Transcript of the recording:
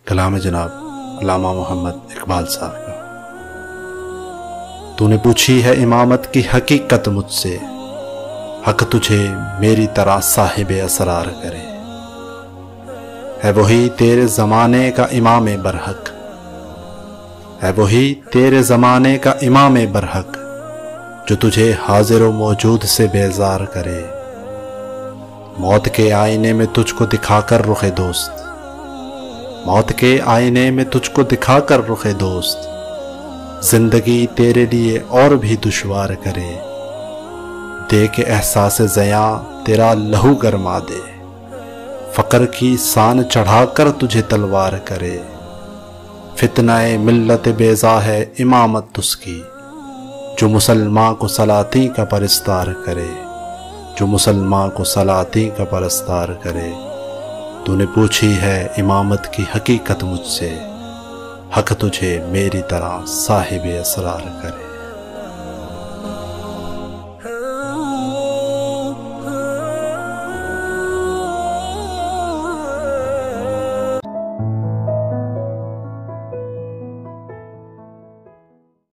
کلام جناب علامہ محمد اقبال صاحب کا۔ تو نے پوچھی ہے امامت کی حقیقت مجھ سے، حق تجھے میری طرح صاحب اسرار کرے۔ ہے وہی تیرے زمانے کا امام برحق، ہے وہی تیرے زمانے کا امام برحق، جو تجھے حاضر و موجود سے بیزار کرے۔ موت کے آئینے میں تجھ کو دکھا کر رخ دوست، موت کے آئینے میں تجھ کو دکھا کر رخ دوست، زندگی تیرے لیے اور بھی دشوار کرے۔ دے کے احساس زیاں تیرا لہو گرما دے، فقر کی سان چڑھا کر تجھے تلوار کرے۔ فتنہ ملت بیضا ہے امامت اس کی، جو مسلمان کو سلاطین کا پرستار کرے، جو مسلمان کو سلاطین کا پرستار کرے۔ تو نے پوچھی ہے امامت کی حقیقت مجھ سے، حق تجھے میری طرح صاحب اسرار کرے۔